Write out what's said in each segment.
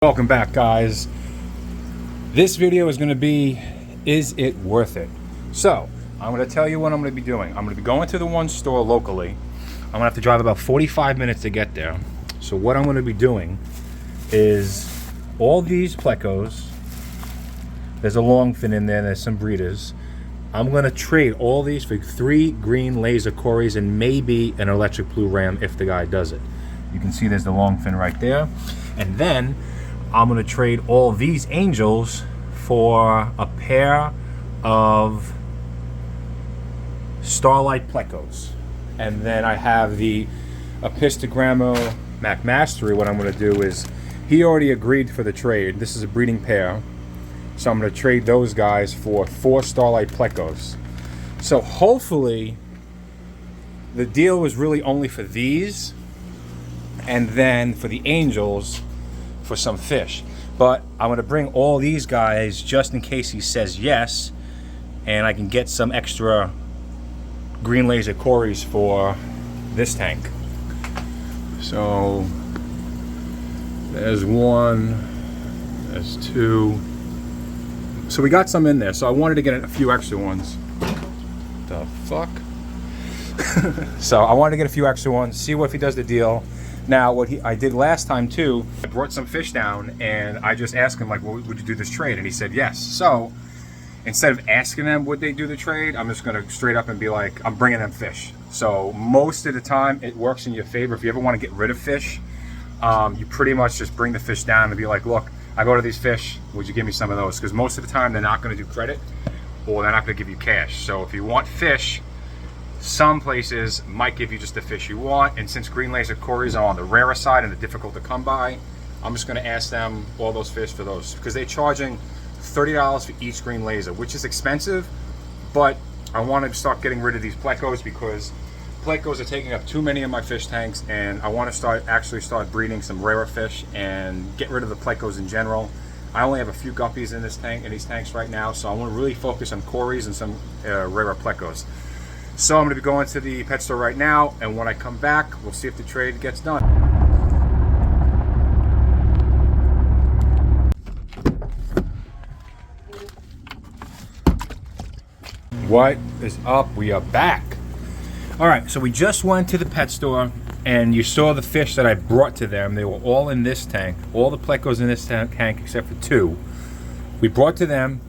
Welcome back, guys. This video is going to be, is it worth it? So, I'm going to tell you what I'm going to be doing. I'm going to be going to the one store locally. I'm going to have to drive about 45 minutes to get there. So what I'm going to be doing is all these plecos, there's a long fin in there, there's some breeders. I'm going to trade all these for 3 green laser Corys and maybe an electric blue ram if the guy does it. You can see there's the long fin right there. And then I'm going to trade all these angels for a pair of Starlight plecos. And then I have the Epistogrammo Mac Mastery. What I'm going to do is, he already agreed for the trade. This is a breeding pair. So I'm going to trade those guys for 4 Starlight plecos. So hopefully the deal was really only for these, and then for the angels for some fish. But I'm going to bring all these guys just in case he says yes, and I can get some extra green laser Corys for this tank. So there's 1, there's 2. So we got some in there, so I wanted to get a few extra ones. The fuck? So I wanted to get a few extra ones, see what if he does the deal. Now, what I did last time too, I brought some fish down and I just asked him, like, well, would you do this trade? And he said yes. So instead of asking them would they do the trade, I'm just going to straight up and be like, I'm bringing them fish. So most of the time it works in your favor. If you ever want to get rid of fish, you pretty much just bring the fish down and be like, look, I go to these fish, would you give me some of those? Because most of the time they're not going to do credit, or they're not going to give you cash. So if you want fish, some places might give you just the fish you want, and since green laser Corys are on the rarer side and they're difficult to come by, I'm just going to ask them all those fish for those, because they're charging $30 for each green laser, which is expensive. But I want to start getting rid of these plecos, because plecos are taking up too many of my fish tanks, and I want to actually start breeding some rarer fish and get rid of the plecos in general. I only have a few guppies in these tanks right now, so I want to really focus on Corys and some rarer plecos. So I'm going to be going to the pet store right now, and when I come back, we'll see if the trade gets done. What is up? We are back. All right, so we just went to the pet store, and you saw the fish that I brought to them. They were all in this tank, all the plecos in this tank except for 2. We brought to them.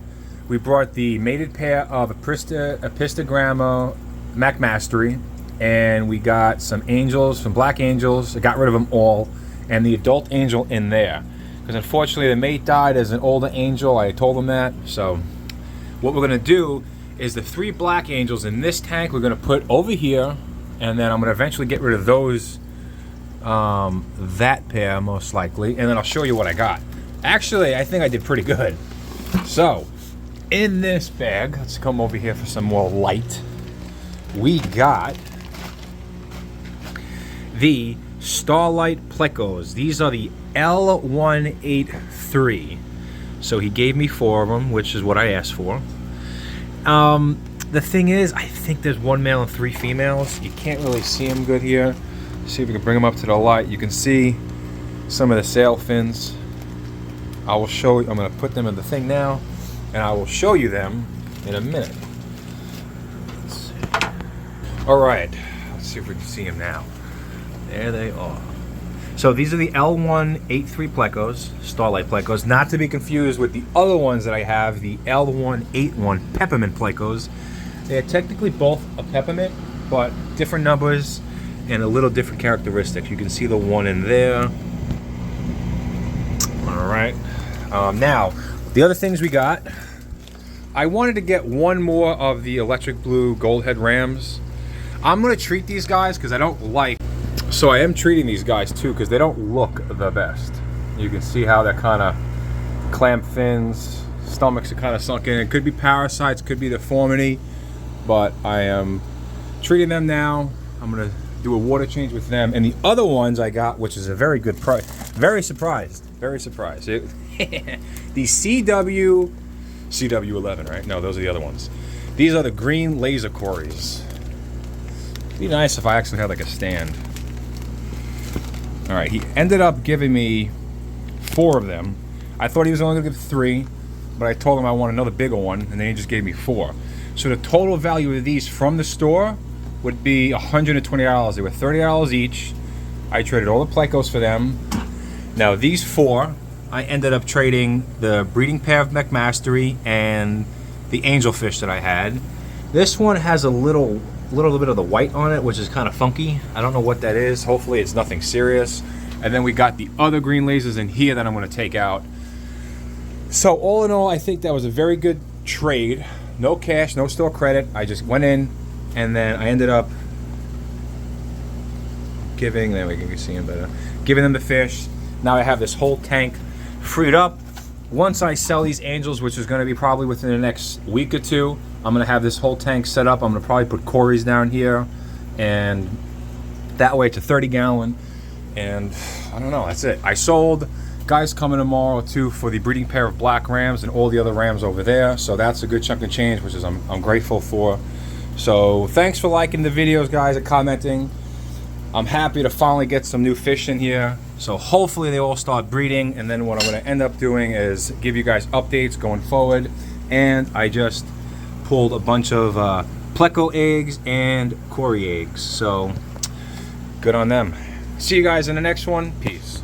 We brought the mated pair of Epistogrammo Mac Mastery, and we got some angels, some black angels. I got rid of them all, and the adult angel in there, because unfortunately the mate died as an older angel. I told them that. So what we're going to do is the 3 black angels in this tank we're going to put over here, and then I'm going to eventually get rid of those, that pair most likely, and then I'll show you what I got. Actually, I think I did pretty good. So in this bag, let's come over here for some more light. We got the Starlight plecos. These are the L183. So he gave me 4 of them, which is what I asked for. The thing is, I think there's 1 male and 3 females. You can't really see them good here. See if we can bring them up to the light. You can see some of the sail fins. I will show you. I'm going to put them in the thing now, and I will show you them in a minute. All right, let's see if we can see them now. There they are. So these are the L183 plecos, Starlight plecos, not to be confused with the other ones that I have, the L181 peppermint plecos. They are technically both a peppermint, but different numbers and a little different characteristics. You can see the one in there. All right. Now, the other things we got, I wanted to get 1 more of the electric blue gold head rams. I'm going to treat these guys because I don't like, so I am treating these guys too because they don't look the best. You can see how they're kind of clamp fins, stomachs are kind of sunk in. It could be parasites, could be deformity, but I am treating them now. I'm going to do a water change with them. And the other ones I got, which is a very good price, very surprised. The CW11, right? No, those are the other ones. These are the green laser Corys. It'd be nice if I actually had like a stand. All right, he ended up giving me 4 of them. I thought he was only going to give 3, but I told him I want another bigger one, and then he just gave me 4. So the total value of these from the store would be $120. They were $30 each. I traded all the plecos for them. Now these 4, I ended up trading the breeding pair of McMastery and the angelfish that I had. This one has a little bit of the white on it, which is kind of funky. I don't know what that is. Hopefully it's nothing serious. And then we got the other green lasers in here that I'm going to take out. So all in all, I think that was a very good trade. No cash, no store credit. I just went in, and then I ended up giving, there we can see him better, giving them the fish. Now I have this whole tank freed up. Once I sell these angels, which is going to be probably within the next week or 2, I'm going to have this whole tank set up. I'm going to probably put Corys down here, and that way it's a 30-gallon. And I don't know, that's it. I sold. Guys coming tomorrow too for the breeding pair of black rams and all the other rams over there. So that's a good chunk of change, which is I'm grateful for. So thanks for liking the videos, guys, and commenting. I'm happy to finally get some new fish in here. So hopefully they all start breeding, and then what I'm going to end up doing is give you guys updates going forward. And I just pulled a bunch of pleco eggs and Cory eggs. So good on them. See you guys in the next one. Peace.